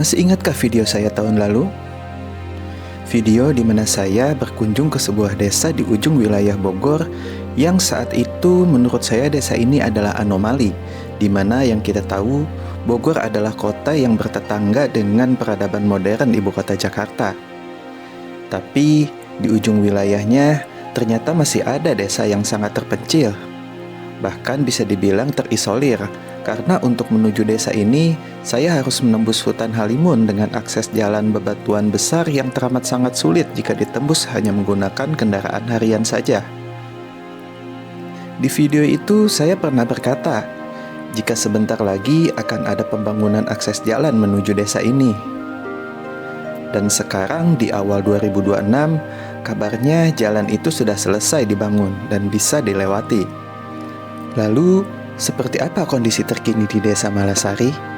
Masih ingatkah video saya tahun lalu? Video di mana saya berkunjung ke sebuah desa di ujung wilayah Bogor yang saat itu menurut saya desa ini adalah anomali, di mana yang kita tahu Bogor adalah kota yang bertetangga dengan peradaban modern ibu kota Jakarta. Tapi di ujung wilayahnya ternyata masih ada desa yang sangat terpencil. Bahkan bisa dibilang terisolir, karena untuk menuju desa ini, saya harus menembus hutan halimun dengan akses jalan bebatuan besar yang teramat sangat sulit jika ditembus hanya menggunakan kendaraan harian saja. Di video itu saya pernah berkata, jika sebentar lagi akan ada pembangunan akses jalan menuju desa ini. Dan sekarang di awal 2026, kabarnya jalan itu sudah selesai dibangun dan bisa dilewati. Lalu, seperti apa kondisi terkini di Desa Malasari?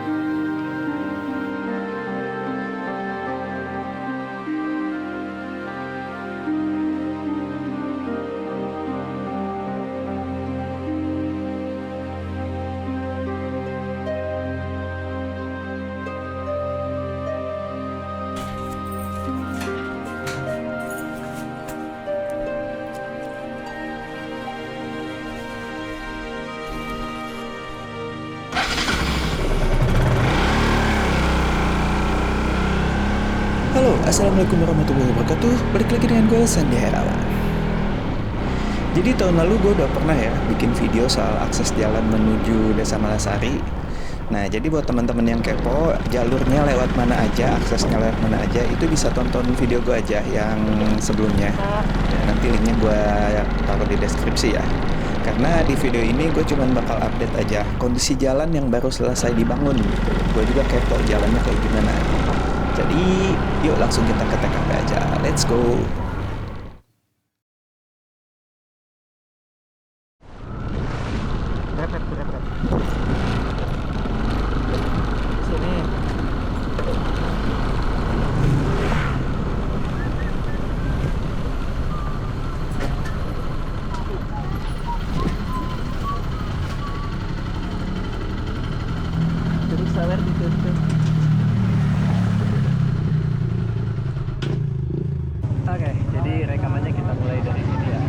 Halo, assalamualaikum warahmatullahi wabarakatuh. Balik lagi dengan gue, Sandi Herawan. Jadi tahun lalu gue udah pernah ya bikin video soal akses jalan menuju Desa Malasari. Nah, jadi buat teman-teman yang kepo, jalurnya lewat mana aja, aksesnya lewat mana aja, itu bisa tonton video gue aja yang sebelumnya. Ya, nanti linknya gue taruh di deskripsi ya. Karena di video ini gue cuma bakal update aja kondisi jalan yang baru selesai dibangun gitu. Gue juga kepo jalannya kayak gimana. Jadi, yuk langsung kita ke TKP aja. Let's go. Berepet. Sini. Terus sawer ditutup. Oke, jadi rekamannya kita mulai dari sini ya.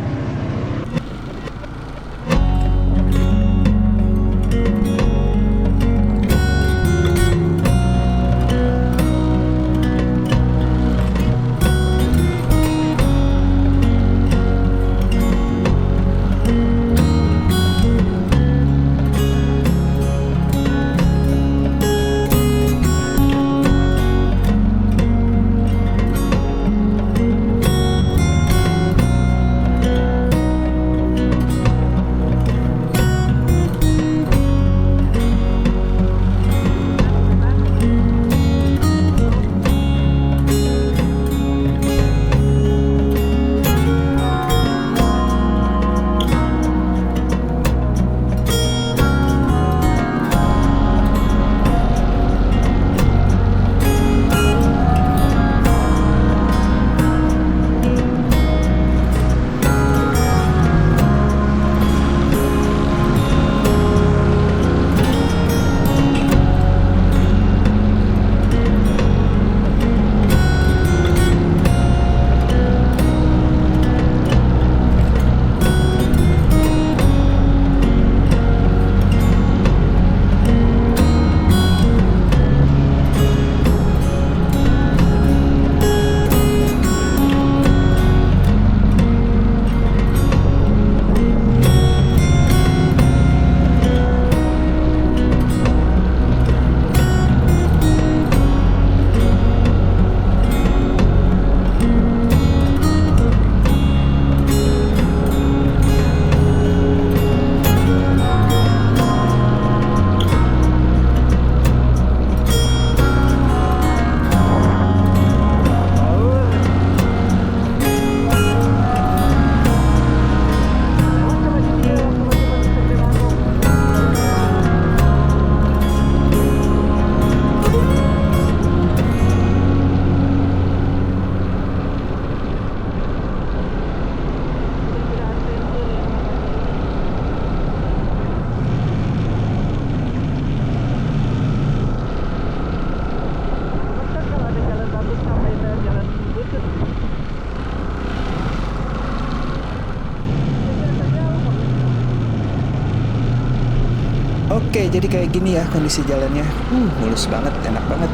Oke, jadi kayak gini ya kondisi jalannya. Mulus banget, enak banget.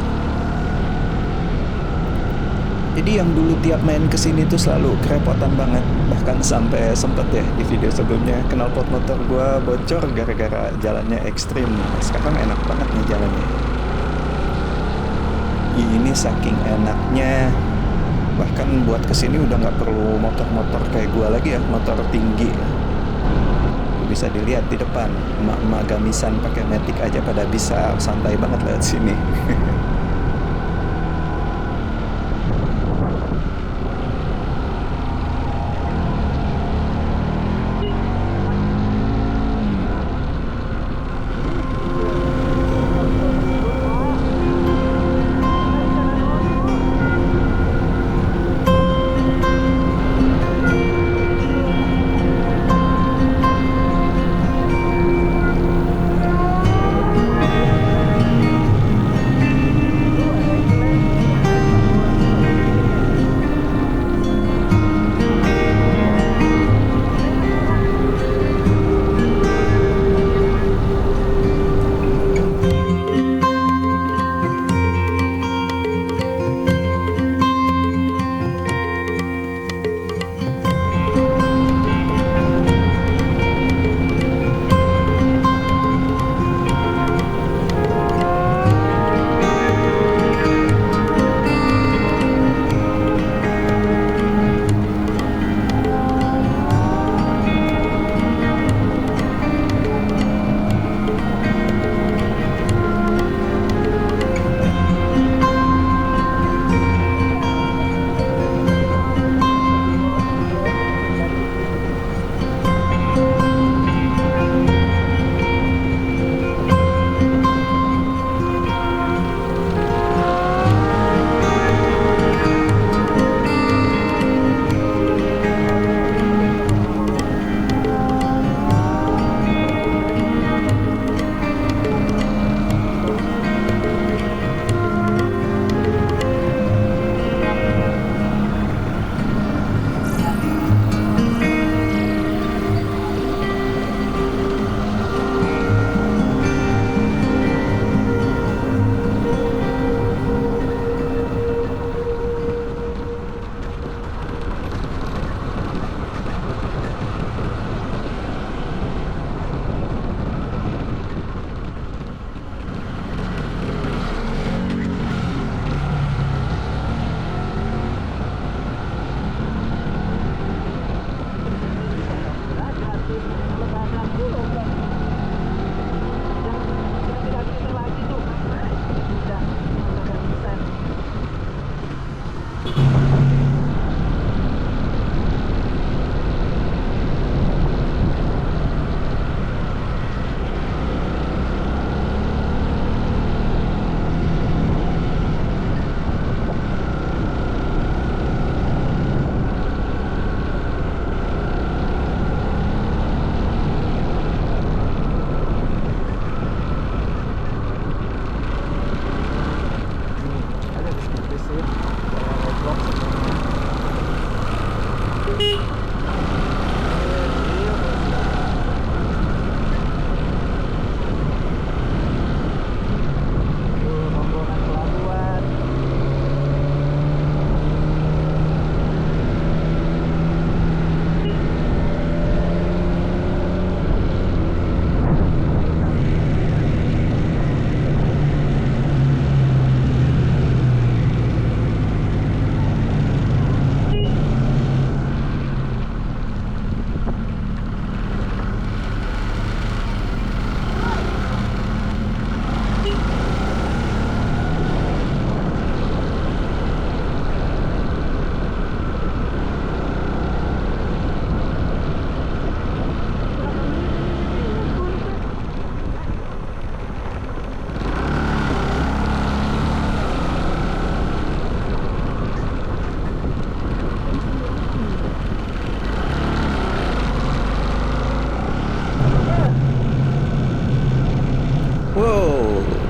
Jadi yang dulu tiap main kesini tuh selalu kerepotan banget. Bahkan sampai sempet ya di video sebelumnya knalpot motor gua bocor gara-gara jalannya ekstrim. Sekarang enak banget nih jalannya. Ini saking enaknya, bahkan buat kesini udah nggak perlu motor-motor kayak gua lagi ya, motor tinggi. Bisa dilihat di depan, emak-emak gamisan pakai matic aja pada bisa santai banget lewat sini.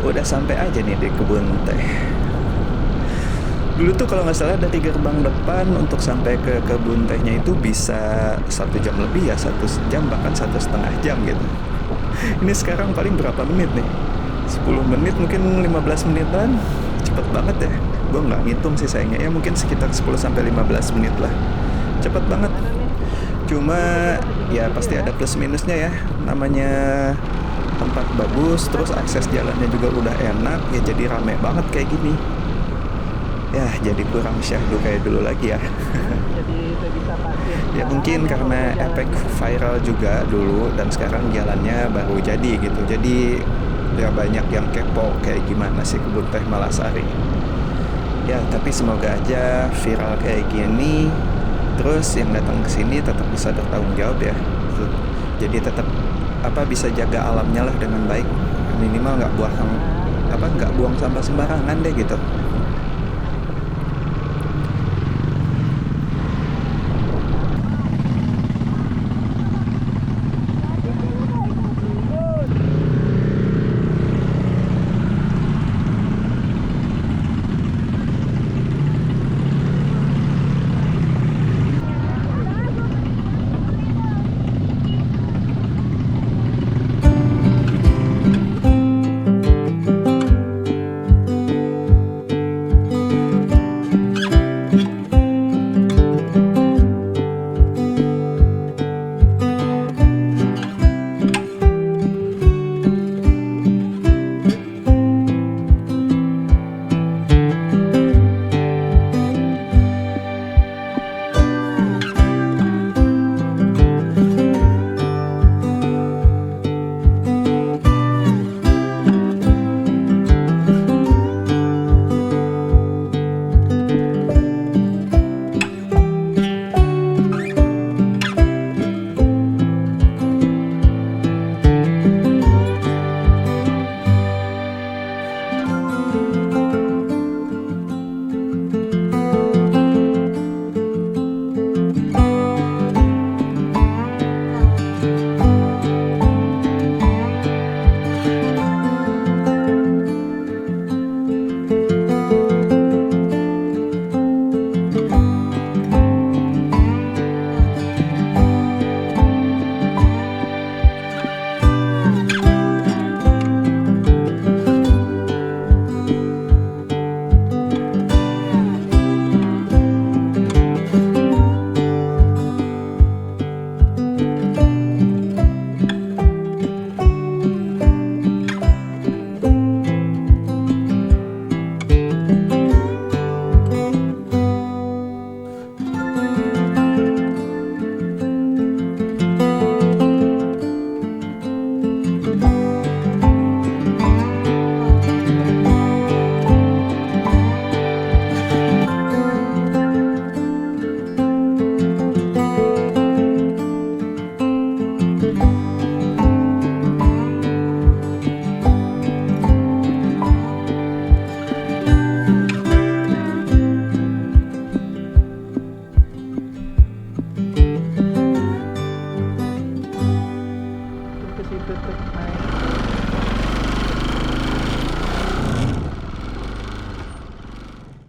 Udah sampai aja nih di kebun teh. Dulu tuh kalau nggak salah dari gerbang depan untuk sampai ke kebun tehnya itu bisa 1 jam lebih ya, 1 jam bahkan 1,5 jam gitu. Ini sekarang paling berapa menit nih? 10 menit, mungkin 15 menitan. Cepet banget ya. Gue nggak ngitung sih sayangnya, ya mungkin sekitar 10-15 menit lah. Cepet banget. Cuma ya pasti ada plus minusnya ya. Namanya tempat bagus, terus akses jalannya juga udah enak, ya jadi rame banget kayak gini. Ya jadi kurang syahdu kayak dulu lagi ya. Ya mungkin karena efek viral juga dulu, dan sekarang jalannya baru jadi gitu. Jadi ya banyak yang kepo kayak gimana sih kebun teh Malasari. Ya tapi semoga aja viral kayak gini, terus yang datang ke sini tetap bisa bertanggung jawab ya. Jadi tetap bisa jaga alamnya lah dengan baik. Minimal nggak buang sampah sembarangan deh gitu.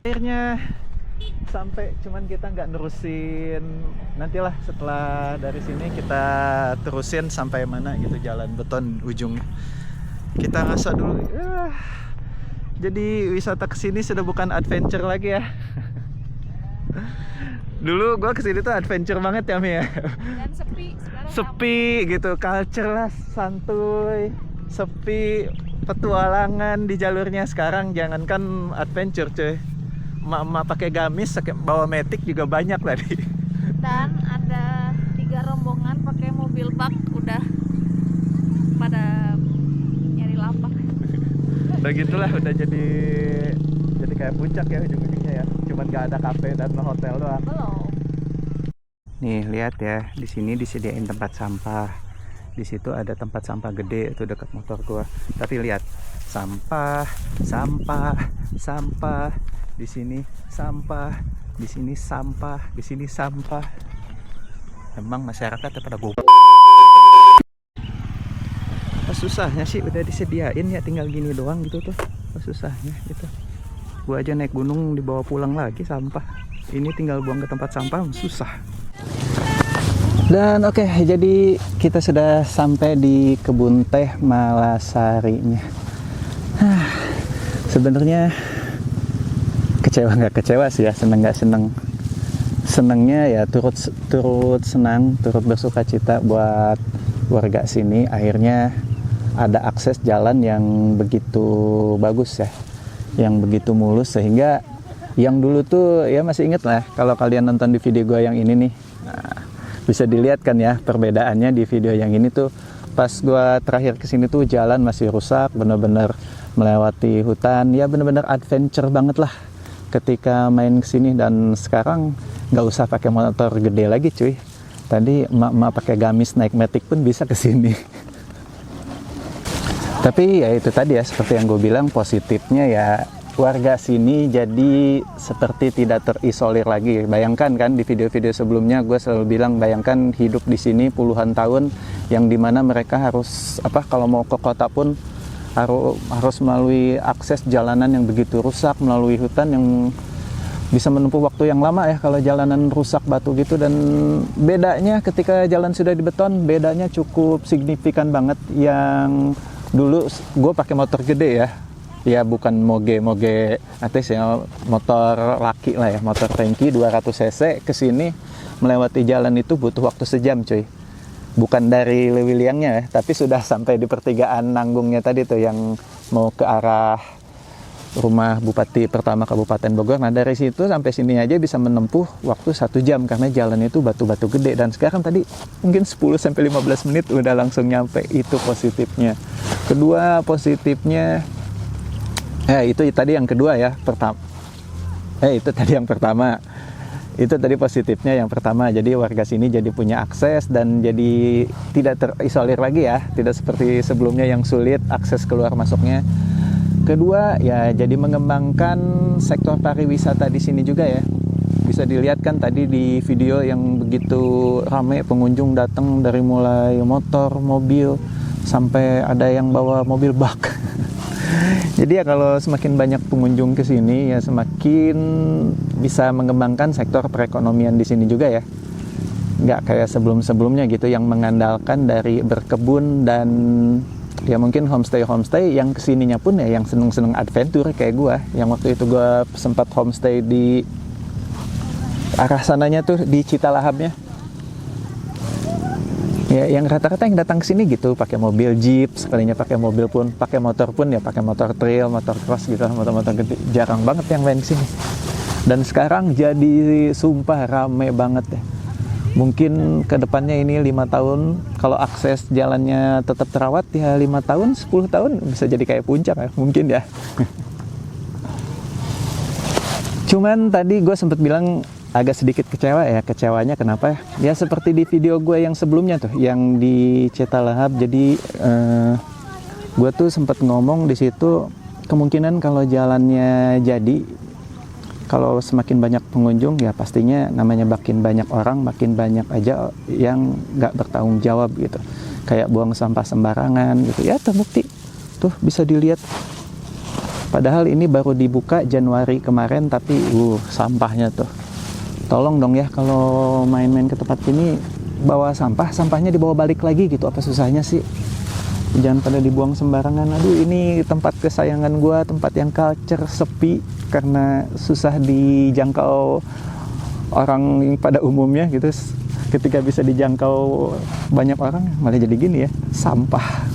Akhirnya sampai, cuman kita nggak nerusin. Nantilah setelah dari sini kita terusin sampai mana gitu, jalan beton ujung. Kita ngasak dulu. Jadi wisata kesini sudah bukan adventure lagi ya. Dulu gua kesini tuh adventure banget ya Mi ya. Dan Sepi gitu, culture lah, santuy, sepi, petualangan di jalurnya. Sekarang jangankan adventure cuy, emak-emak pakai gamis, bawa matic juga banyak tadi. Dan ada 3 rombongan pakai mobil bak, udah pada nyari lapak. Begitulah, udah jadi kayak puncak ya ujung-ujungnya ya. Cuman gak ada kafe dan hotel doang. Belum. Nih lihat ya, di sini disediain tempat sampah. Di situ ada tempat sampah gede itu dekat motor gua. Tapi lihat, sampah. Di sini sampah, di sini sampah, di sini sampah. Emang masyarakatnya pada goblok. Apa susahnya sih, udah disediain ya, tinggal gini doang gitu tuh. Apa susahnya gitu. Gua aja naik gunung dibawa pulang lagi sampah. Ini tinggal buang ke tempat sampah, susah. Dan oke, jadi kita sudah sampai di kebun teh Malasarinya. Sebenarnya kecewa nggak kecewa sih ya, seneng nggak seneng. Senengnya ya turut senang, turut bersuka cita buat warga sini. Akhirnya ada akses jalan yang begitu bagus ya, yang begitu mulus, sehingga yang dulu tuh ya masih inget lah kalau kalian nonton di video gue yang ini nih. Bisa dilihat kan ya perbedaannya di video yang ini tuh, pas gua terakhir kesini tuh jalan masih rusak, bener-bener melewati hutan, ya bener-bener adventure banget lah ketika main kesini. Dan sekarang nggak usah pakai motor gede lagi cuy, tadi emak-emak pakai gamis naik matic pun bisa kesini. Tapi ya itu tadi ya, seperti yang gue bilang, positifnya ya warga sini jadi seperti tidak terisolir lagi. Bayangkan kan di video-video sebelumnya gue selalu bilang, bayangkan hidup di sini puluhan tahun yang dimana mereka harus kalau mau ke kota pun harus melalui akses jalanan yang begitu rusak, melalui hutan yang bisa menempuh waktu yang lama ya kalau jalanan rusak batu gitu. Dan bedanya ketika jalan sudah dibeton, bedanya cukup signifikan banget. Yang dulu gue pakai motor gede ya bukan moge atas ya, motor laki lah ya, motor tangki 200 cc kesini melewati jalan itu butuh waktu sejam cuy. Bukan dari Lewiliangnya ya, tapi sudah sampai di pertigaan Nanggungnya tadi tuh yang mau ke arah rumah Bupati pertama Kabupaten Bogor. Nah dari situ sampai sini aja bisa menempuh waktu 1 jam karena jalan itu batu-batu gede. Dan sekarang tadi mungkin 10-15 menit udah langsung nyampe. Itu positifnya. Kedua positifnya itu tadi yang kedua ya, itu tadi yang pertama. Itu tadi positifnya yang pertama, jadi warga sini jadi punya akses dan jadi tidak terisolir lagi ya, tidak seperti sebelumnya yang sulit akses keluar masuknya. Kedua ya jadi mengembangkan sektor pariwisata di sini juga ya. Bisa dilihat kan tadi di video yang begitu ramai pengunjung datang, dari mulai motor, mobil, sampai ada yang bawa mobil bak. Jadi ya kalau semakin banyak pengunjung ke sini ya semakin bisa mengembangkan sektor perekonomian di sini juga ya. Nggak kayak sebelum-sebelumnya gitu yang mengandalkan dari berkebun dan ya mungkin homestay yang kesininya pun ya yang seneng-seneng adventure kayak gua. Yang waktu itu gua sempat homestay di arah sananya tuh di Citalahamnya. Ya, yang rata-rata yang datang ke sini gitu pakai mobil jeep, sekalinya pakai mobil pun, pakai motor pun ya pakai motor trail, motor cross gitu, motor-motor gede. Jarang banget yang main sini. Dan sekarang jadi sumpah rame banget ya. Mungkin kedepannya ini 5 tahun kalau akses jalannya tetap terawat ya 5 tahun, 10 tahun bisa jadi kayak puncak ya, mungkin ya. Cuman tadi gue sempat bilang agak sedikit kecewa ya. Kecewanya kenapa? Ya seperti di video gue yang sebelumnya tuh, yang di Cetalahap. Jadi gue tuh sempat ngomong di situ kemungkinan kalau jalannya jadi, kalau semakin banyak pengunjung ya pastinya namanya makin banyak orang, makin banyak aja yang nggak bertanggung jawab gitu. Kayak buang sampah sembarangan gitu. Ya terbukti tuh bisa dilihat. Padahal ini baru dibuka Januari kemarin tapi sampahnya tuh. Tolong dong ya kalau main-main ke tempat ini bawa sampahnya dibawa balik lagi gitu. Apa susahnya sih? Jangan pada dibuang sembarangan. Aduh, ini tempat kesayangan gua, tempat yang culture, sepi karena susah dijangkau orang pada umumnya gitu. Ketika bisa dijangkau banyak orang malah jadi gini ya, sampah.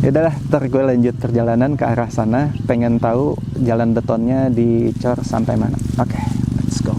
Ya udahlah, ntar gue lanjut perjalanan ke arah sana. Pengen tahu jalan betonnya dicor sampai mana. Oke, let's go.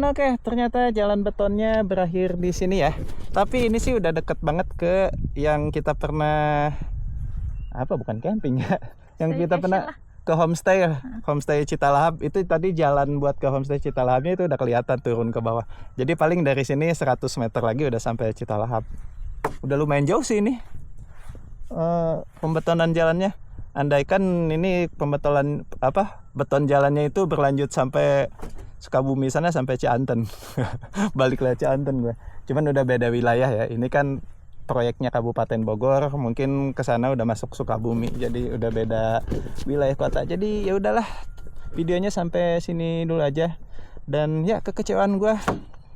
Dan oke, ternyata jalan betonnya berakhir di sini ya. Tapi ini sih udah deket banget ke yang kita pernah bukan camping ya. Yang kita pernah ke homestay Citalahap. Itu tadi jalan buat ke homestay Citalahabnya itu udah kelihatan turun ke bawah. Jadi paling dari sini 100 meter lagi udah sampai Citalahap. Udah lumayan jauh sih ini pembetonan jalannya. Andaikan ini beton jalannya itu berlanjut sampai Sukabumi sana sampai Cianten. Balik lagi Cianten gue. Cuman udah beda wilayah ya. Ini kan proyeknya Kabupaten Bogor, mungkin ke sana udah masuk Sukabumi. Jadi udah beda wilayah kota. Jadi ya udahlah. Videonya sampai sini dulu aja. Dan ya kekecewaan gue,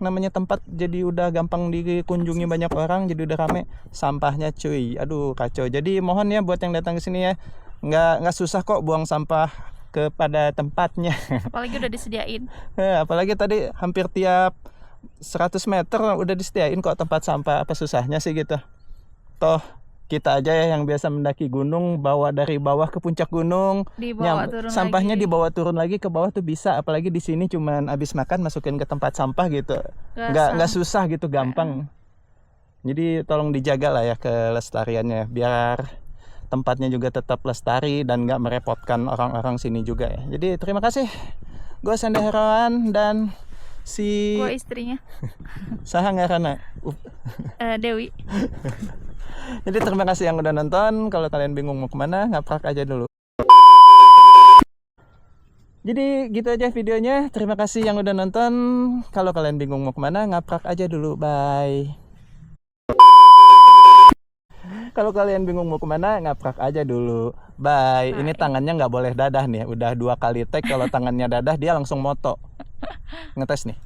namanya tempat jadi udah gampang dikunjungi banyak orang, jadi udah rame. Sampahnya cuy, aduh kacau. Jadi mohon ya buat yang datang ke sini ya, nggak susah kok buang sampah kepada tempatnya. Apalagi udah disediain. Apalagi tadi hampir tiap 100 meter udah disediain kok tempat sampah. Apa susahnya sih gitu. Toh kita aja ya yang biasa mendaki gunung, bawa dari bawah ke puncak gunung, sampahnya dibawa turun lagi ke bawah tuh bisa. Apalagi di sini cuman abis makan masukin ke tempat sampah gitu. Nggak susah gitu, gampang. Jadi tolong dijaga lah ya kelestariannya, biar tempatnya juga tetap lestari dan nggak merepotkan orang-orang sini juga ya. Jadi terima kasih. Gue Sanda Herawan dan gue istrinya. Saha ngaranna? Dewi. Jadi terima kasih yang udah nonton. Kalau kalian bingung mau kemana, ngaprak aja dulu. Jadi gitu aja videonya. Terima kasih yang udah nonton. Kalau kalian bingung mau kemana, ngaprak aja dulu. Bye. Kalau kalian bingung mau kemana, ngaprak aja dulu. Bye. Ini tangannya nggak boleh dadah nih. Udah 2 kali tag. Kalau tangannya dadah, dia langsung moto. Ngetes nih.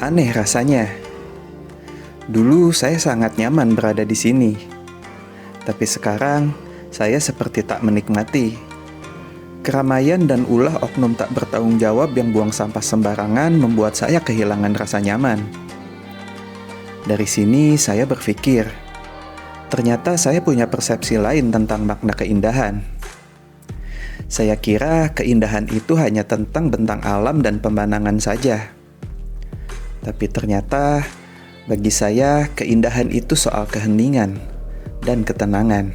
Aneh rasanya. Dulu saya sangat nyaman berada di sini. Tapi sekarang saya seperti tak menikmati. Keramaian dan ulah oknum tak bertanggung jawab yang buang sampah sembarangan membuat saya kehilangan rasa nyaman. Dari sini saya berpikir, ternyata saya punya persepsi lain tentang makna keindahan. Saya kira keindahan itu hanya tentang bentang alam dan pemandangan saja. Tapi ternyata bagi saya keindahan itu soal keheningan dan ketenangan.